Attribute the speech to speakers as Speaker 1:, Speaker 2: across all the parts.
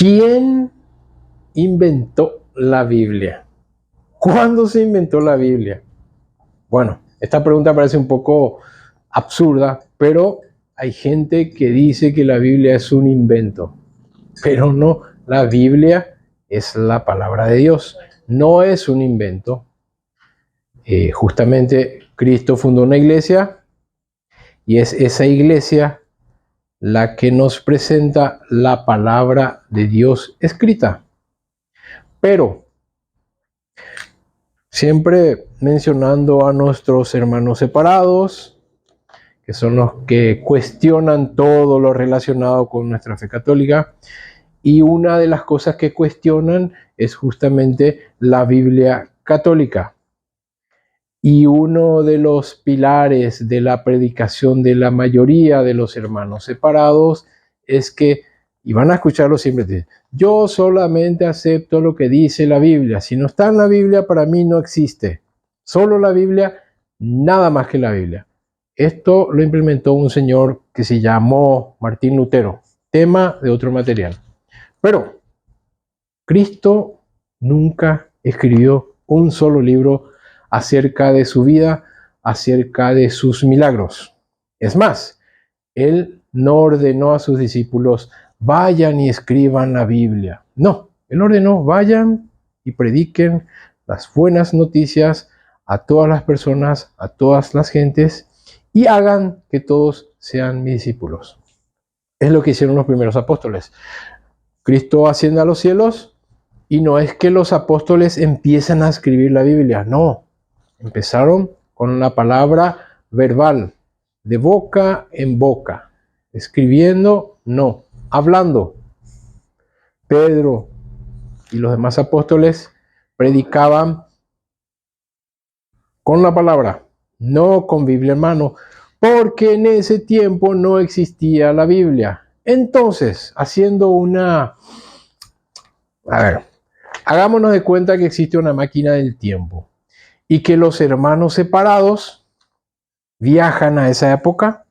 Speaker 1: ¿Quién inventó la Biblia? ¿Cuándo se inventó la Biblia? Bueno, esta pregunta parece un poco absurda, pero hay gente que dice que la Biblia es un invento. Pero no, la Biblia es la palabra de Dios, no es un invento. Justamente Cristo fundó una iglesia y es esa iglesia la que nos presenta la palabra de Dios escrita. Pero siempre mencionando a nuestros hermanos separados, que son los que cuestionan todo lo relacionado con nuestra fe católica, y una de las cosas que cuestionan es justamente la Biblia católica. Y uno de los pilares de la predicación de la mayoría de los hermanos separados es que, y van a escucharlo siempre, yo solamente acepto lo que dice la Biblia. Si no está en la Biblia, para mí no existe. Solo la Biblia, nada más que la Biblia. Esto lo implementó un señor que se llamó Martín Lutero, tema de otro material. Pero Cristo nunca escribió un solo libro acerca de su vida, acerca de sus milagros. Es más, Él no ordenó a sus discípulos, vayan y escriban la Biblia. No, Él ordenó, vayan y prediquen las buenas noticias a todas las personas, a todas las gentes, y hagan que todos sean mis discípulos. Es lo que hicieron los primeros apóstoles. Cristo asciende a los cielos y no es que los apóstoles empiezan a escribir la Biblia, no. Empezaron con la palabra verbal, de boca en boca. Escribiendo, no. Hablando. Pedro y los demás apóstoles predicaban con la palabra, no con Biblia en mano, porque en ese tiempo no existía la Biblia. Entonces, haciendo una... hagámonos de cuenta que existe una máquina del tiempo y que los hermanos separados viajan a esa época,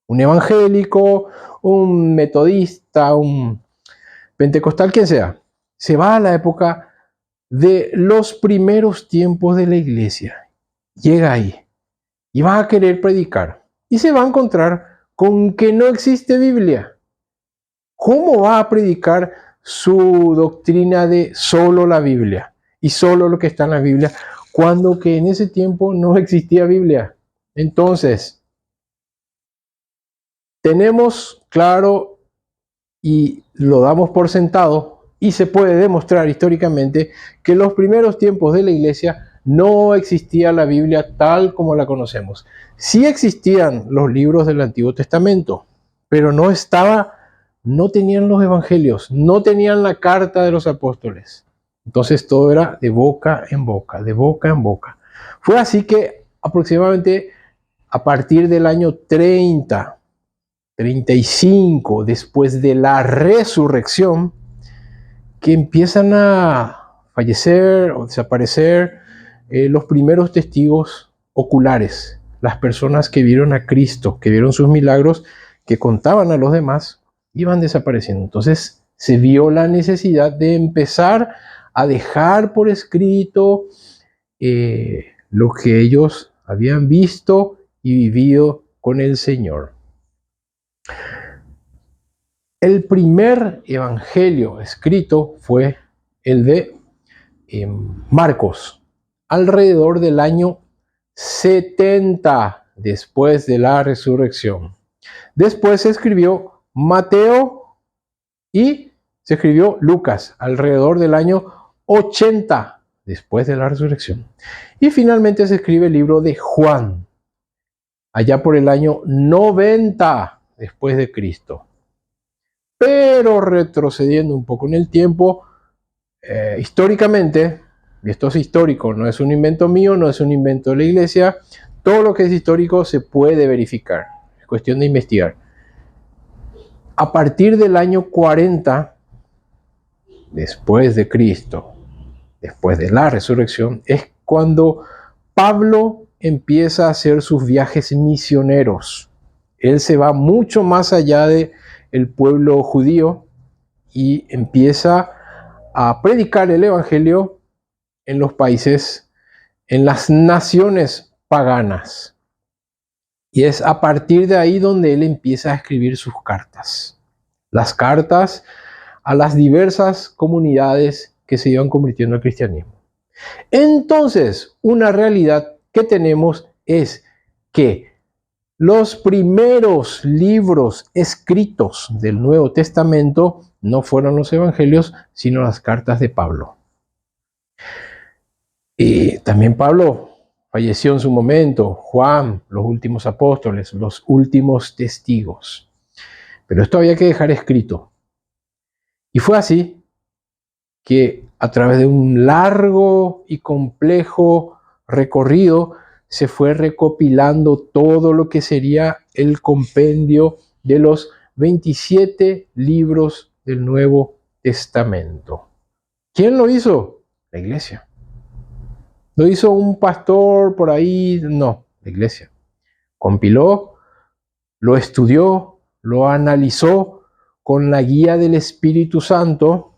Speaker 1: un evangélico, un metodista, un pentecostal, quien sea, se va a la época de los primeros tiempos de la iglesia, llega ahí y va a querer predicar y se va a encontrar con que no existe Biblia. ¿Cómo va a predicar su doctrina de solo la Biblia y solo lo que está en la Biblia, cuando que en ese tiempo no existía Biblia? Entonces, tenemos claro y lo damos por sentado y se puede demostrar históricamente que en los primeros tiempos de la iglesia no existía la Biblia tal como la conocemos. Sí existían los libros del Antiguo Testamento, pero no tenían los evangelios, no tenían la carta de los apóstoles. Entonces todo era de boca en boca, de boca en boca. Fue así que aproximadamente a partir del año 35, después de la resurrección, que empiezan a fallecer o desaparecer los primeros testigos oculares, las personas que vieron a Cristo, que vieron sus milagros, que contaban a los demás, iban desapareciendo. Entonces se vio la necesidad de empezar a dejar por escrito lo que ellos habían visto y vivido con el Señor. El primer evangelio escrito fue el de Marcos, alrededor del año 70 después de la resurrección. Después se escribió Mateo y se escribió Lucas, alrededor del año 80 después de la resurrección. Y finalmente se escribe el libro de Juan, allá por el año 90 después de Cristo. Pero retrocediendo un poco en el tiempo, históricamente, y esto es histórico, no es un invento mío, no es un invento de la iglesia, todo lo que es histórico se puede verificar, es cuestión de investigar. A partir del año 40, después de Cristo, después de la resurrección, es cuando Pablo empieza a hacer sus viajes misioneros. Él se va mucho más allá del pueblo judío y empieza a predicar el evangelio en los países, en las naciones paganas. Y es a partir de ahí donde él empieza a escribir sus cartas. Las cartas a las diversas comunidades que se iban convirtiendo al cristianismo. Entonces, una realidad que tenemos es que los primeros libros escritos del Nuevo Testamento no fueron los evangelios, sino las cartas de Pablo. Y también Pablo falleció en su momento, Juan, los últimos apóstoles, los últimos testigos. Pero esto había que dejar escrito. Y fue así que a través de un largo y complejo recorrido se fue recopilando todo lo que sería el compendio de los 27 libros del Nuevo Testamento. ¿Quién lo hizo? La iglesia. ¿Lo hizo un pastor por ahí? No, la iglesia. Compiló, lo estudió, lo analizó con la guía del Espíritu Santo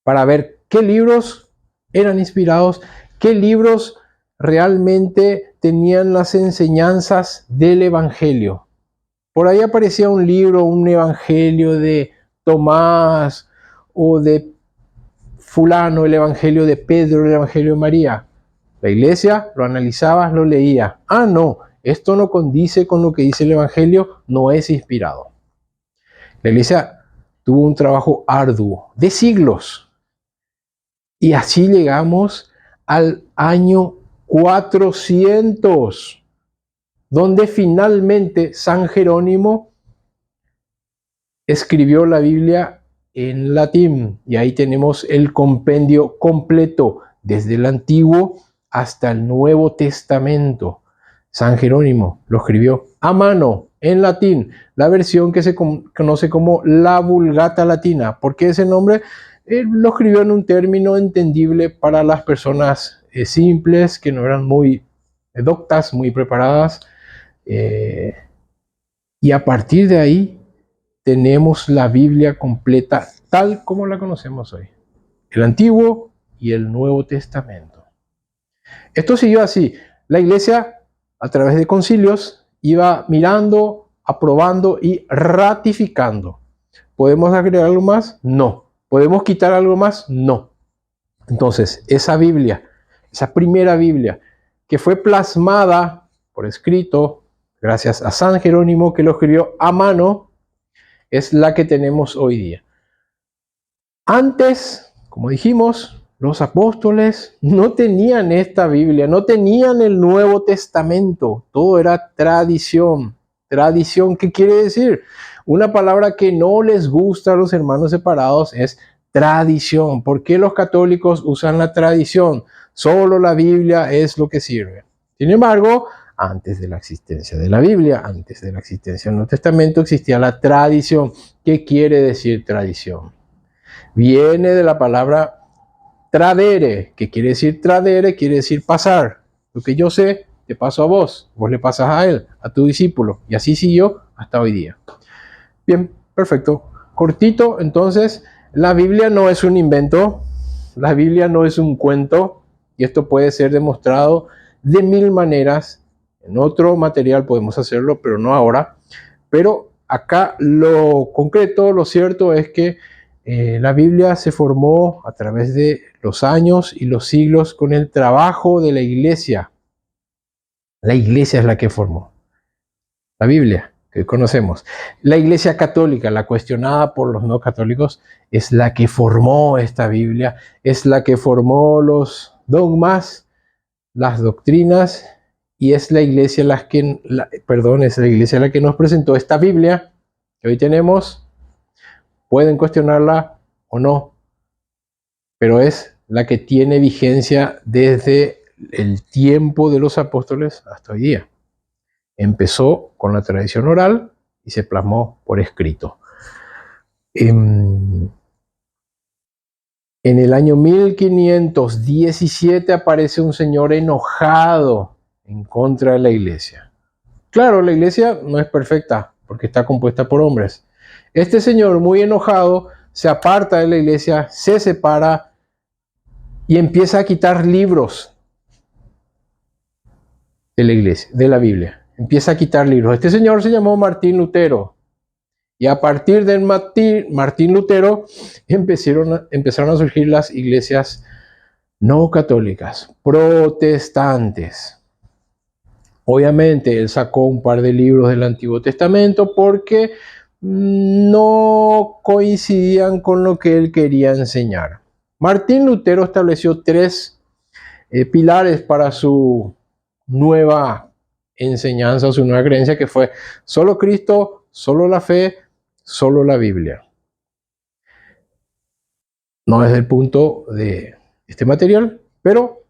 Speaker 1: para ver qué libros eran inspirados, qué libros realmente tenían las enseñanzas del Evangelio. Por ahí aparecía un libro, un Evangelio de Tomás o de fulano, el Evangelio de Pedro, el Evangelio de María. La iglesia lo analizaba, lo leía. Ah, no, esto no condice con lo que dice el Evangelio, no es inspirado. La iglesia tuvo un trabajo arduo de siglos. Y así llegamos al año 400, donde finalmente San Jerónimo escribió la Biblia en latín. Y ahí tenemos el compendio completo, desde el Antiguo hasta el Nuevo Testamento. San Jerónimo lo escribió a mano, en latín, la versión que se conoce como la Vulgata Latina. ¿Por qué ese nombre? Lo escribió en un término entendible para las personas simples, que no eran muy doctas, muy preparadas. Y a partir de ahí tenemos la Biblia completa tal como la conocemos hoy. El Antiguo y el Nuevo Testamento. Esto siguió así. La iglesia, a través de concilios, iba mirando, aprobando y ratificando. ¿Podemos agregar algo más? No. ¿Podemos quitar algo más? No. Entonces, esa Biblia, esa primera Biblia, que fue plasmada por escrito, gracias a San Jerónimo, que lo escribió a mano, es la que tenemos hoy día. Antes, como dijimos, los apóstoles no tenían esta Biblia, no tenían el Nuevo Testamento, todo era tradición. Tradición, ¿qué quiere decir? Una palabra que no les gusta a los hermanos separados es tradición. ¿Por qué los católicos usan la tradición? Solo la Biblia es lo que sirve. Sin embargo, antes de la existencia de la Biblia, antes de la existencia del Nuevo Testamento, existía la tradición. ¿Qué quiere decir tradición? Viene de la palabra tradere, que quiere decir tradere, quiere decir pasar. Lo que yo sé, te paso a vos le pasas a él, a tu discípulo, y así siguió hasta hoy día. Bien, perfecto. Cortito, entonces, la Biblia no es un invento, la Biblia no es un cuento, y esto puede ser demostrado de mil maneras. En otro material podemos hacerlo, pero no ahora. Pero acá lo concreto, lo cierto es que la Biblia se formó a través de los años y los siglos con el trabajo de la iglesia. La iglesia es la que formó la Biblia que conocemos. La iglesia católica, la cuestionada por los no católicos, es la que formó esta Biblia, es la que formó los dogmas, las doctrinas, y es la iglesia la que nos presentó esta Biblia que hoy tenemos. Pueden cuestionarla o no, pero es la que tiene vigencia desde el tiempo de los apóstoles hasta hoy día. Empezó con la tradición oral y se plasmó por escrito. En el año 1517 aparece un señor enojado en contra de la iglesia. Claro, la iglesia no es perfecta porque está compuesta por hombres. Este señor, muy enojado, se aparta de la iglesia, se separa y empieza a quitar libros de la iglesia, de la Biblia. Empieza a quitar libros. Este señor se llamó Martín Lutero. Y a partir de Martín Lutero empezaron a surgir las iglesias no católicas, protestantes. Obviamente él sacó un par de libros del Antiguo Testamento porque no coincidían con lo que él quería enseñar. Martín Lutero estableció tres pilares para su nueva enseñanza, su nueva creencia, que fue solo Cristo, solo la fe, solo la Biblia. No desde el punto de este material, pero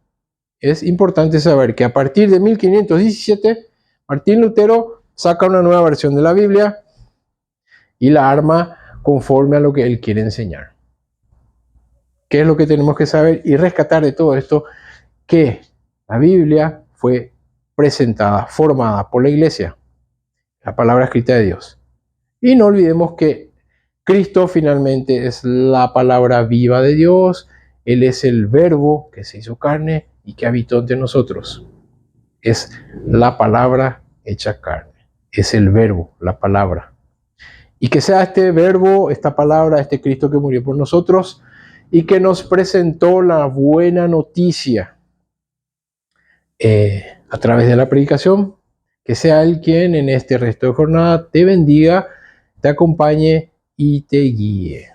Speaker 1: es importante saber que a partir de 1517, Martín Lutero saca una nueva versión de la Biblia y la arma conforme a lo que él quiere enseñar. ¿Qué es lo que tenemos que saber y rescatar de todo esto? Que la Biblia fue presentada, formada por la iglesia, la palabra escrita de Dios. Y no olvidemos que Cristo finalmente es la palabra viva de Dios, Él es el verbo que se hizo carne y que habitó entre nosotros. Es la palabra hecha carne, es el verbo, la palabra. Y que sea este verbo, esta palabra, este Cristo que murió por nosotros y que nos presentó la buena noticia a través de la predicación, que sea Él quien en este resto de jornada te bendiga, te acompañe y te guíe.